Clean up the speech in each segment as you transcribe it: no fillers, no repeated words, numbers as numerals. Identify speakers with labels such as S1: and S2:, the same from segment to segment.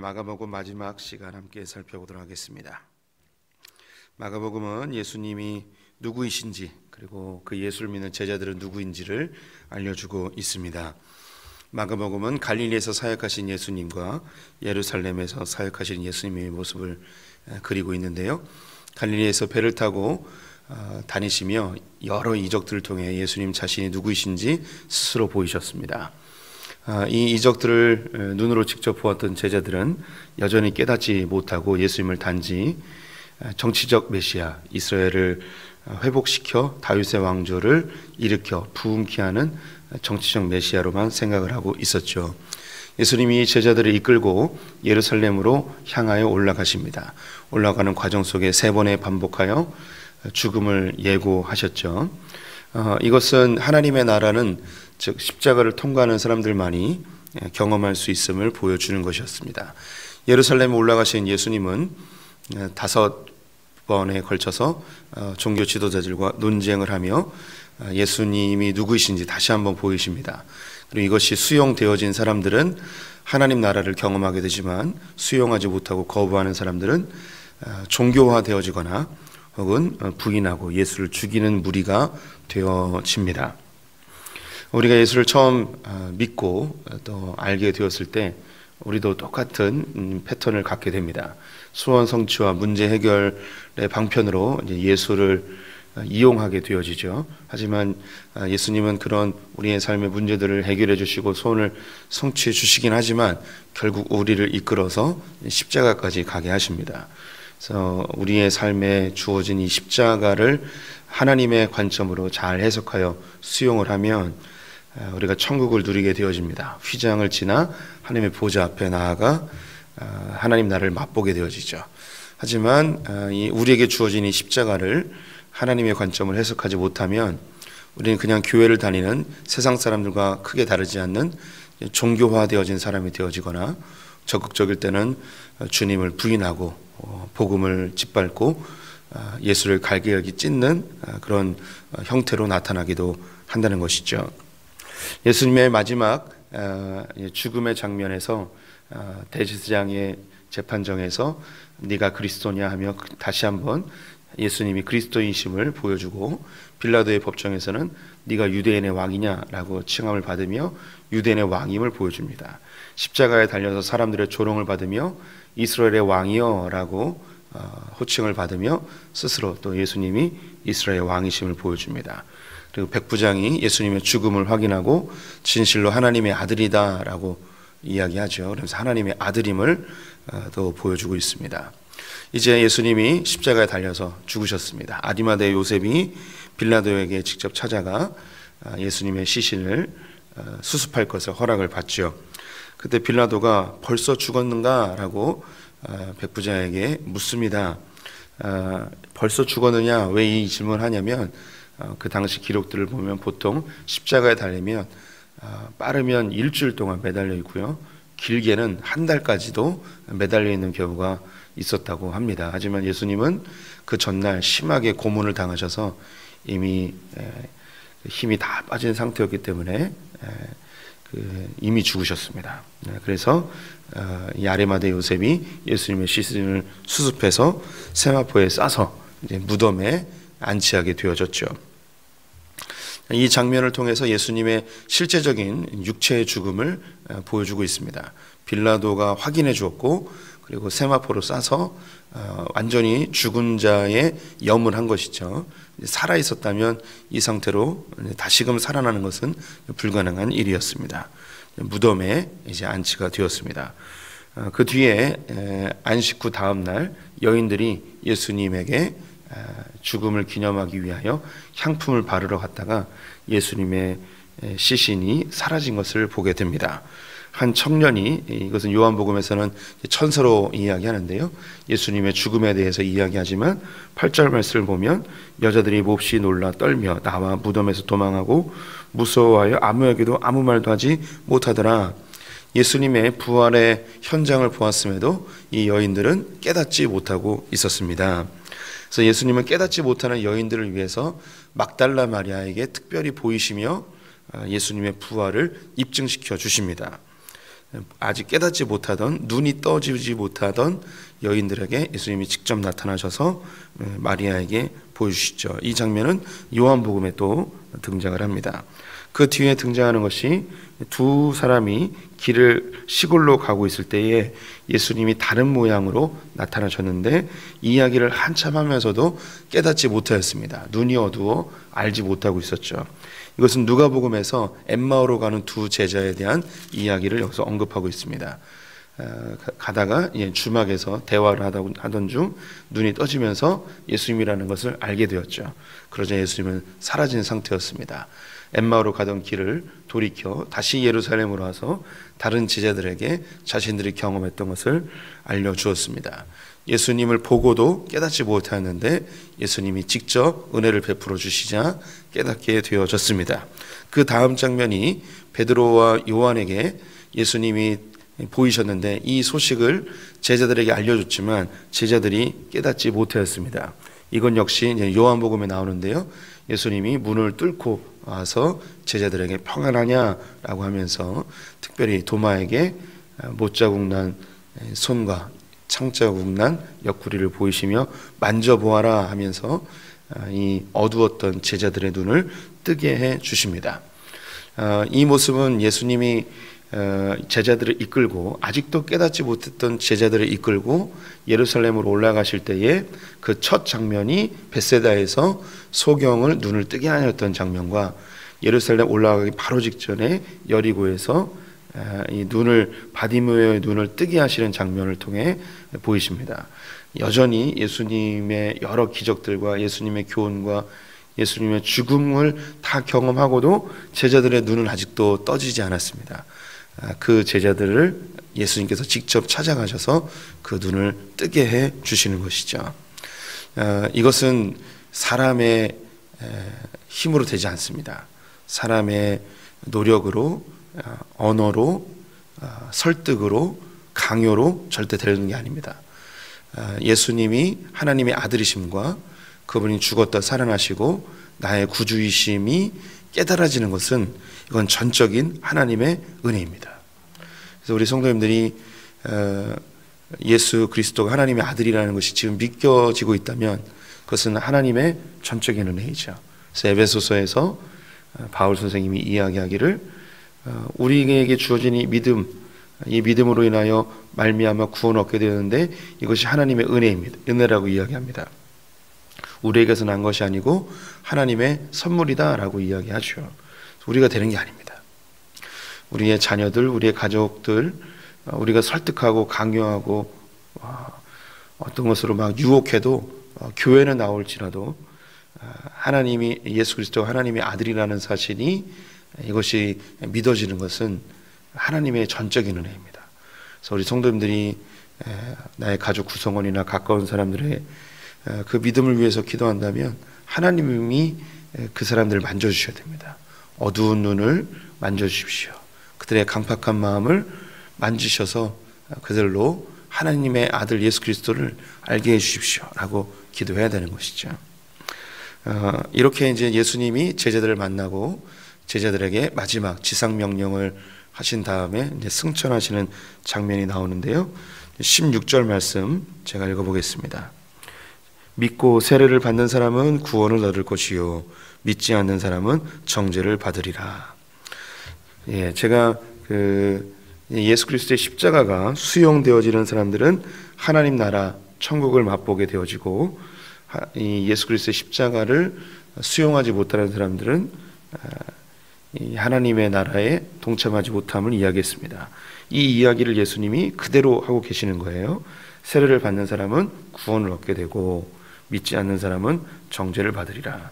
S1: 마가복음 마지막 시간 함께 살펴보도록 하겠습니다. 마가복음은 예수님이 누구이신지 그리고 그 예수를 믿는 제자들은 누구인지를 알려주고 있습니다. 마가복음은 갈릴리에서 사역하신 예수님과 예루살렘에서 사역하신 예수님의 모습을 그리고 있는데요. 갈릴리에서 배를 타고 다니시며 여러 이적들을 통해 예수님 자신이 누구이신지 스스로 보이셨습니다. 이 이적들을 눈으로 직접 보았던 제자들은 여전히 깨닫지 못하고 예수님을 단지 정치적 메시아, 이스라엘을 회복시켜 다윗의 왕조를 일으켜 부흥케 하는 정치적 메시아로만 생각을 하고 있었죠. 예수님이 제자들을 이끌고 예루살렘으로 향하여 올라가십니다. 올라가는 과정 속에 3번에 반복하여 죽음을 예고하셨죠. 이것은 하나님의 나라는 즉 십자가를 통과하는 사람들만이 경험할 수 있음을 보여주는 것이었습니다. 예루살렘에 올라가신 예수님은 5번에 걸쳐서 종교 지도자들과 논쟁을 하며 예수님이 누구이신지 다시 한번 보이십니다. 그리고 이것이 수용되어진 사람들은 하나님 나라를 경험하게 되지만 수용하지 못하고 거부하는 사람들은 종교화되어지거나 혹은 부인하고 예수를 죽이는 무리가 되어집니다. 우리가 예수를 처음 믿고 또 알게 되었을 때 우리도 똑같은 패턴을 갖게 됩니다. 소원 성취와 문제 해결의 방편으로 예수를 이용하게 되어지죠. 하지만 예수님은 그런 우리의 삶의 문제들을 해결해 주시고 소원을 성취해 주시긴 하지만 결국 우리를 이끌어서 십자가까지 가게 하십니다. 그래서 우리의 삶에 주어진 이 십자가를 하나님의 관점으로 잘 해석하여 수용을 하면 우리가 천국을 누리게 되어집니다. 휘장을 지나 하나님의 보좌 앞에 나아가 하나님 나라를 맛보게 되어지죠. 하지만 우리에게 주어진 이 십자가를 하나님의 관점을 해석하지 못하면 우리는 그냥 교회를 다니는 세상 사람들과 크게 다르지 않는 종교화되어진 사람이 되어지거나 적극적일 때는 주님을 부인하고 복음을 짓밟고 예수를 갈기갈기 찢는 그런 형태로 나타나기도 한다는 것이죠. 예수님의 마지막 죽음의 장면에서 대제사장의 재판정에서 네가 그리스도냐 하며 다시 한번 예수님이 그리스도이심을 보여주고 빌라도의 법정에서는 네가 유대인의 왕이냐라고 칭함을 받으며 유대인의 왕임을 보여줍니다. 십자가에 달려서 사람들의 조롱을 받으며 이스라엘의 왕이여라고 호칭을 받으며 스스로 또 예수님이 이스라엘의 왕이심을 보여줍니다. 그리고 백부장이 예수님의 죽음을 확인하고 진실로 하나님의 아들이다라고 이야기하죠. 그래서 하나님의 아들임을 또 보여주고 있습니다. 이제 예수님이 십자가에 달려서 죽으셨습니다. 아리마대 요셉이 빌라도에게 직접 찾아가 예수님의 시신을 수습할 것을 허락을 받죠. 그때 빌라도가 벌써 죽었는가라고 백부장에게 묻습니다. 벌써 죽었느냐 왜 이 질문을 하냐면 그 당시 기록들을 보면 보통 십자가에 달리면 빠르면 일주일 동안 매달려 있고요. 길게는 한 달까지도 매달려 있는 경우가 있었다고 합니다. 하지만 예수님은 그 전날 심하게 고문을 당하셔서 이미 힘이 다 빠진 상태였기 때문에 이미 죽으셨습니다. 그래서 이 아리마대 요셉이 예수님의 시신을 수습해서 세마포에 싸서 이제 무덤에 안치하게 되어졌죠. 이 장면을 통해서 예수님의 실제적인 육체의 죽음을 보여주고 있습니다. 빌라도가 확인해 주었고 그리고 세마포로 싸서 완전히 죽은 자의 염을 한 것이죠. 살아 있었다면 이 상태로 다시금 살아나는 것은 불가능한 일이었습니다. 무덤에 이제 안치가 되었습니다. 그 뒤에 안식 후 다음 날 여인들이 예수님에게 죽음을 기념하기 위하여 향품을 바르러 갔다가 예수님의 시신이 사라진 것을 보게 됩니다. 한 청년이, 이것은 요한복음에서는 천사로 이야기하는데요, 예수님의 죽음에 대해서 이야기하지만 8절 말씀을 보면 여자들이 몹시 놀라 떨며 나와 무덤에서 도망하고 무서워하여 아무에게도 아무 말도 하지 못하더라. 예수님의 부활의 현장을 보았음에도 이 여인들은 깨닫지 못하고 있었습니다. 그래서 예수님은 깨닫지 못하는 여인들을 위해서 막달라 마리아에게 특별히 보이시며 예수님의 부활을 입증시켜 주십니다. 아직 깨닫지 못하던, 눈이 떠지지 못하던 여인들에게 예수님이 직접 나타나셔서 마리아에게 보여주시죠. 이 장면은 요한복음에 또 등장을 합니다. 그 뒤에 등장하는 것이 두 사람이 길을 시골로 가고 있을 때에 예수님이 다른 모양으로 나타나셨는데 이 이야기를 한참 하면서도 깨닫지 못하였습니다. 눈이 어두워 알지 못하고 있었죠. 이것은 누가복음에서 엠마오로 가는 두 제자에 대한 이야기를 여기서 언급하고 있습니다. 가다가 주막에서 대화를 하던 중 눈이 떠지면서 예수님이라는 것을 알게 되었죠. 그러자 예수님은 사라진 상태였습니다. 엠마오로 가던 길을 돌이켜 다시 예루살렘으로 와서 다른 제자들에게 자신들이 경험했던 것을 알려주었습니다. 예수님을 보고도 깨닫지 못하였는데 예수님이 직접 은혜를 베풀어 주시자 깨닫게 되어졌습니다. 그 다음 장면이 베드로와 요한에게 예수님이 보이셨는데 이 소식을 제자들에게 알려줬지만 제자들이 깨닫지 못하였습니다. 이건 역시 요한복음에 나오는데요. 예수님이 문을 뚫고 와서 제자들에게 평안하냐라고 하면서 특별히 도마에게 못자국 난 손과 창자국 난 옆구리를 보이시며 만져보아라 하면서 이 어두웠던 제자들의 눈을 뜨게 해 주십니다. 이 모습은 예수님이 제자들을 이끌고 아직도 깨닫지 못했던 제자들을 이끌고 예루살렘으로 올라가실 때에 그 첫 장면이 벳세다에서 소경을 눈을 뜨게 하였던 장면과 예루살렘 올라가기 바로 직전에 여리고에서 이 눈을 바디메오의 눈을 뜨게 하시는 장면을 통해 보이십니다. 여전히 예수님의 여러 기적들과 예수님의 교훈과 예수님의 죽음을 다 경험하고도 제자들의 눈은 아직도 떠지지 않았습니다. 그 제자들을 예수님께서 직접 찾아가셔서 그 눈을 뜨게 해 주시는 것이죠. 이것은 사람의 힘으로 되지 않습니다. 사람의 노력으로, 언어로, 설득으로, 강요로 절대 되는 게 아닙니다. 예수님이 하나님의 아들이심과 그분이 죽었다 살아나시고 나의 구주이심이 깨달아지는 것은 이건 전적인 하나님의 은혜입니다. 그래서 우리 성도님들이 예수 그리스도가 하나님의 아들이라는 것이 지금 믿겨지고 있다면 그것은 하나님의 전적인 은혜이죠. 그래서 에베소서에서 바울 선생님이 이야기하기를 우리에게 주어진 이 믿음, 이 믿음으로 인하여 말미암아 구원을 얻게 되는데 이것이 하나님의 은혜입니다. 은혜라고 이야기합니다. 우리에게서 난 것이 아니고 하나님의 선물이다라고 이야기하죠. 우리가 되는 게 아닙니다. 우리의 자녀들, 우리의 가족들, 우리가 설득하고 강요하고 어떤 것으로 막 유혹해도 교회는 나올지라도 하나님이 예수 그리스도가 하나님의 아들이라는 사실이 이것이 믿어지는 것은 하나님의 전적인 은혜입니다. 그래서 우리 성도님들이 나의 가족 구성원이나 가까운 사람들의 그 믿음을 위해서 기도한다면 하나님이 그 사람들을 만져주셔야 됩니다. 어두운 눈을 만져주십시오. 그들의 강팍한 마음을 만지셔서 그들로 하나님의 아들 예수 그리스도를 알게 해주십시오 라고 기도해야 되는 것이죠. 이렇게 이제 예수님이 제자들을 만나고 제자들에게 마지막 지상명령을 하신 다음에 이제 승천하시는 장면이 나오는데요. 16절 말씀 제가 읽어보겠습니다. 믿고 세례를 받는 사람은 구원을 얻을 것이요 믿지 않는 사람은 정죄를 받으리라. 제가 예수 그리스도의 십자가가 수용되어지는 사람들은 하나님 나라 천국을 맛보게 되어지고 이 예수 그리스도의 십자가를 수용하지 못하는 사람들은 하나님의 나라에 동참하지 못함을 이야기했습니다. 이 이야기를 예수님이 그대로 하고 계시는 거예요. 세례를 받는 사람은 구원을 얻게 되고 믿지 않는 사람은 정죄를 받으리라.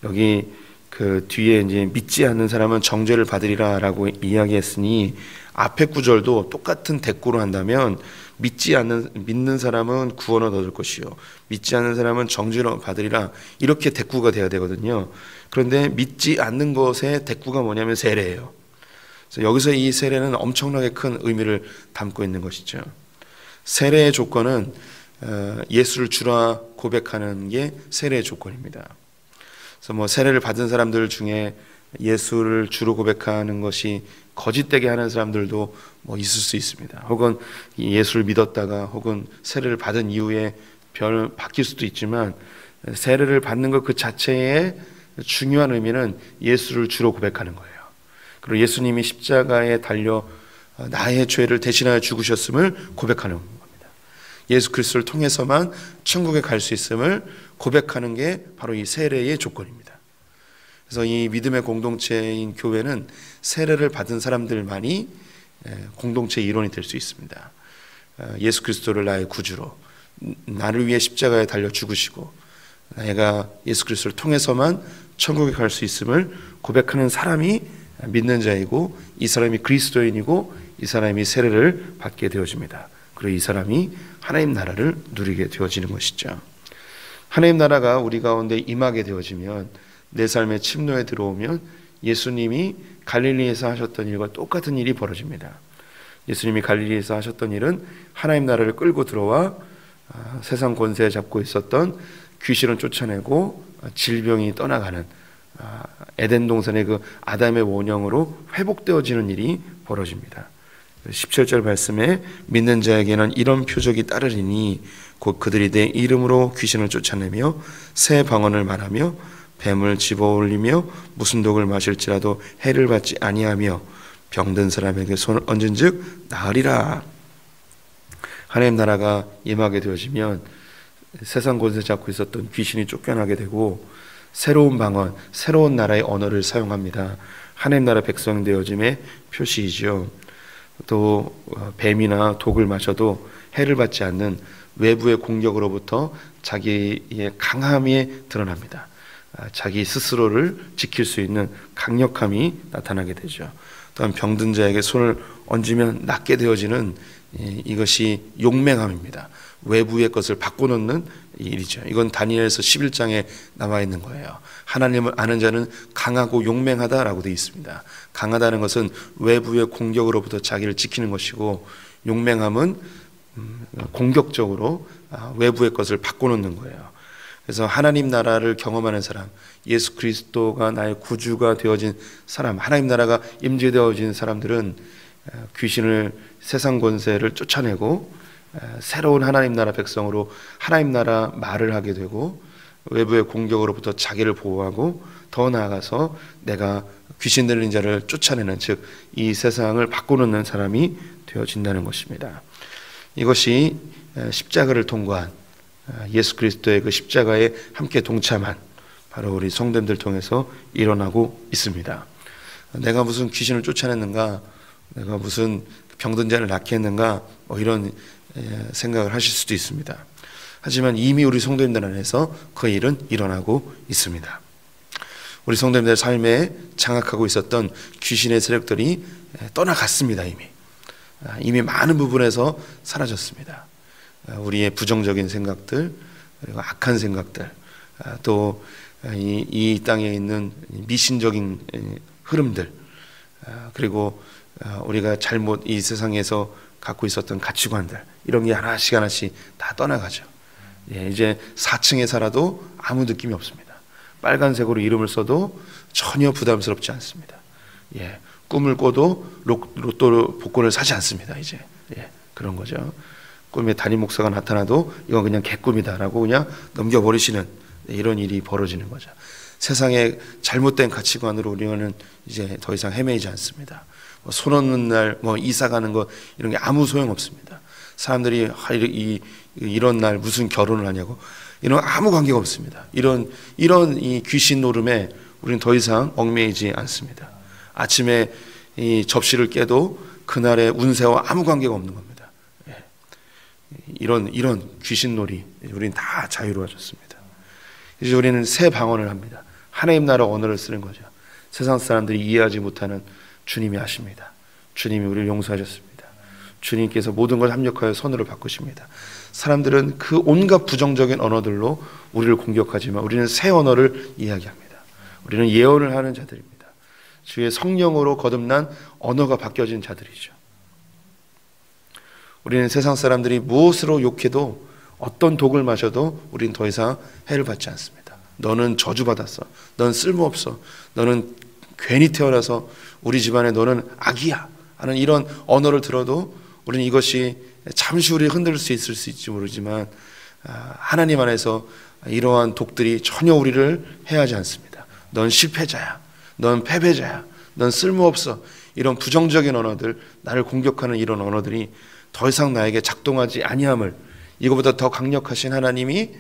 S1: 여기 그 뒤에 이제 믿지 않는 사람은 정죄를 받으리라라고 이야기했으니 앞에 구절도 똑같은 대꾸로 한다면 믿는 사람은 구원을 얻을 것이요 믿지 않는 사람은 정죄를 받으리라 이렇게 대꾸가 돼야 되거든요. 그런데 믿지 않는 것의 대꾸가 뭐냐면 세례예요. 그래서 여기서 이 세례는 엄청나게 큰 의미를 담고 있는 것이죠. 세례의 조건은 예수를 주라 고백하는 게 세례의 조건입니다. 그래서 세례를 받은 사람들 중에 예수를 주로 고백하는 것이 거짓되게 하는 사람들도 뭐 있을 수 있습니다. 혹은 예수를 믿었다가 혹은 세례를 받은 이후에 바뀔 수도 있지만, 세례를 받는 것 그 자체의 중요한 의미는 예수를 주로 고백하는 거예요. 그리고 예수님이 십자가에 달려 나의 죄를 대신하여 죽으셨음을 고백하는 겁니다. 예수 그리스도를 통해서만 천국에 갈 수 있음을 고백하는 게 바로 이 세례의 조건입니다. 그래서 이 믿음의 공동체인 교회는 세례를 받은 사람들만이 공동체의 일원이 될 수 있습니다. 예수 그리스도를 나의 구주로, 나를 위해 십자가에 달려 죽으시고 내가 예수 그리스도를 통해서만 천국에 갈 수 있음을 고백하는 사람이 믿는 자이고, 이 사람이 그리스도인이고, 이 사람이 세례를 받게 되어집니다. 그리고 이 사람이 하나님 나라를 누리게 되어지는 것이죠. 하나님 나라가 우리 가운데 임하게 되어지면, 내 삶의 침노에 들어오면 예수님이 갈릴리에서 하셨던 일과 똑같은 일이 벌어집니다. 예수님이 갈릴리에서 하셨던 일은 하나님 나라를 끌고 들어와 세상 권세에 잡고 있었던 귀신을 쫓아내고 질병이 떠나가는 에덴 동산의 그 아담의 원형으로 회복되어지는 일이 벌어집니다. 17절 말씀에 믿는 자에게는 이런 표적이 따르리니 곧 그들이 내 이름으로 귀신을 쫓아내며 새 방언을 말하며 뱀을 집어올리며 무슨 독을 마실지라도 해를 받지 아니하며 병든 사람에게 손을 얹은즉 나으리라. 하나님 나라가 임하게 되어지면 세상 권세 잡고 있었던 귀신이 쫓겨나게 되고, 새로운 방언, 새로운 나라의 언어를 사용합니다. 하나님 나라 백성 되어짐의 표시이죠. 또 뱀이나 독을 마셔도 해를 받지 않는 외부의 공격으로부터 자기의 강함이 드러납니다. 자기 스스로를 지킬 수 있는 강력함이 나타나게 되죠. 또한 병든 자에게 손을 얹으면 낫게 되어지는 이것이 용맹함입니다. 외부의 것을 바꿔놓는 일이죠. 이건 다니엘서 11장에 나와 있는 거예요. 하나님을 아는 자는 강하고 용맹하다라고 되어 있습니다. 강하다는 것은 외부의 공격으로부터 자기를 지키는 것이고, 용맹함은 공격적으로 외부의 것을 바꿔놓는 거예요. 그래서 하나님 나라를 경험하는 사람, 예수 그리스도가 나의 구주가 되어진 사람, 하나님 나라가 임재되어진 사람들은 귀신을, 세상 권세를 쫓아내고 새로운 하나님 나라 백성으로 하나님 나라 말을 하게 되고, 외부의 공격으로부터 자기를 보호하고, 더 나아가서 내가 귀신 들린 자를 쫓아내는, 즉 이 세상을 바꿔놓는 사람이 되어진다는 것입니다. 이것이 십자가를 통과한 예수 그리스도의 그 십자가에 함께 동참한 바로 우리 성도님들 통해서 일어나고 있습니다. 내가 무슨 귀신을 쫓아냈는가, 내가 무슨 병든 자를 낫게 했는가, 뭐 이런 생각을 하실 수도 있습니다. 하지만 이미 우리 성도님들 안에서 그 일은 일어나고 있습니다. 우리 성도님들 삶에 장악하고 있었던 귀신의 세력들이 떠나갔습니다. 이미 많은 부분에서 사라졌습니다. 우리의 부정적인 생각들, 그리고 악한 생각들, 또 이 땅에 있는 미신적인 흐름들, 그리고 우리가 잘못 이 세상에서 갖고 있었던 가치관들, 이런 게 하나씩 하나씩 다 떠나가죠. 이제 4층에 살아도 아무 느낌이 없습니다. 빨간색으로 이름을 써도 전혀 부담스럽지 않습니다. 꿈을 꿔도 로또 복권을 사지 않습니다. 이제 그런 거죠. 꿈에 담임 목사가 나타나도 이건 그냥 개꿈이다라고 그냥 넘겨버리시는 이런 일이 벌어지는 거죠. 세상의 잘못된 가치관으로 우리는 이제 더 이상 헤매이지 않습니다. 손 얻는 날, 이사 가는 거, 이런 게 아무 소용 없습니다. 사람들이 이런 날 무슨 결혼을 하냐고, 이런 아무 관계가 없습니다. 이런 이 귀신 노름에 우리는 더 이상 얽매이지 않습니다. 아침에 이 접시를 깨도 그날의 운세와 아무 관계가 없는 겁니다. 이런 귀신놀이, 우리는 다 자유로워졌습니다. 이제 우리는 새 방언을 합니다. 하나님 나라 언어를 쓰는 거죠. 세상 사람들이 이해하지 못하는 주님이 하십니다. 주님이 우리를 용서하셨습니다. 주님께서 모든 걸 합력하여 선으로 바꾸십니다. 사람들은 그 온갖 부정적인 언어들로 우리를 공격하지만 우리는 새 언어를 이야기합니다. 우리는 예언을 하는 자들입니다. 주의 성령으로 거듭난 언어가 바뀌어진 자들이죠. 우리는 세상 사람들이 무엇으로 욕해도, 어떤 독을 마셔도 우리는 더 이상 해를 받지 않습니다. 너는 저주받았어. 넌 쓸모없어. 너는 괜히 태어나서 우리 집안에 너는 악이야 하는 이런 언어를 들어도 우리는 이것이 잠시 우리를 흔들 수 있을지 모르지만 하나님 안에서 이러한 독들이 전혀 우리를 해하지 않습니다. 넌 실패자야, 넌 패배자야, 넌 쓸모없어, 이런 부정적인 언어들, 나를 공격하는 이런 언어들이 더 이상 나에게 작동하지 아니함을, 이거보다 더 강력하신 하나님이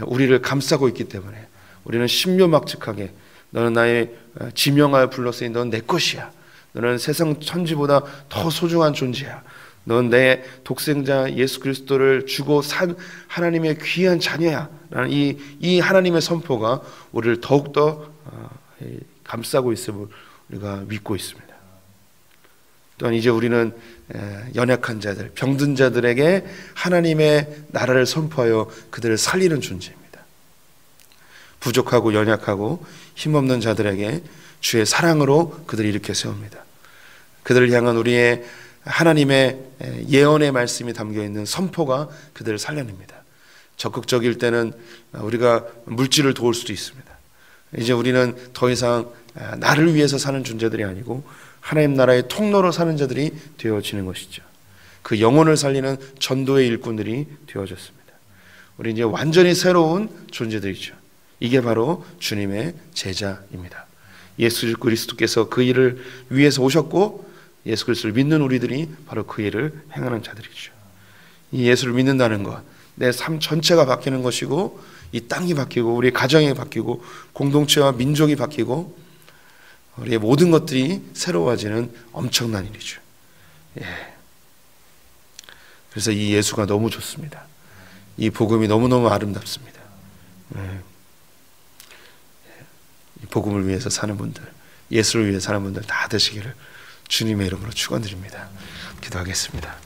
S1: 우리를 감싸고 있기 때문에 우리는 신묘막측하게 너는 나의 지명하여 불렀으니 넌 내 것이야, 너는 세상 천지보다 더 소중한 존재야, 넌 내 독생자 예수 그리스도를 주고 산 하나님의 귀한 자녀야 라는 이 하나님의 선포가 우리를 더욱더 감싸고 있음을 우리가 믿고 있습니다. 또한 이제 우리는 연약한 자들, 병든 자들에게 하나님의 나라를 선포하여 그들을 살리는 존재입니다. 부족하고 연약하고 힘없는 자들에게 주의 사랑으로 그들을 일으켜 세웁니다. 그들을 향한 우리의 하나님의 예언의 말씀이 담겨있는 선포가 그들을 살려냅니다. 적극적일 때는 우리가 물질을 도울 수도 있습니다. 이제 우리는 더 이상 나를 위해서 사는 존재들이 아니고 하나님 나라의 통로로 사는 자들이 되어지는 것이죠. 그 영혼을 살리는 전도의 일꾼들이 되어졌습니다. 우리 이제 완전히 새로운 존재들이죠. 이게 바로 주님의 제자입니다. 예수 그리스도께서 그 일을 위해서 오셨고 예수 그리스도를 믿는 우리들이 바로 그 일을 행하는 자들이죠. 이 예수를 믿는다는 것, 내 삶 전체가 바뀌는 것이고 이 땅이 바뀌고 우리 가정이 바뀌고 공동체와 민족이 바뀌고 우리의 모든 것들이 새로워지는 엄청난 일이죠. 그래서 이 예수가 너무 좋습니다. 이 복음이 너무너무 아름답습니다. 이 복음을 위해서 사는 분들, 예수를 위해 사는 분들 다 되시기를 주님의 이름으로 축원드립니다. 기도하겠습니다.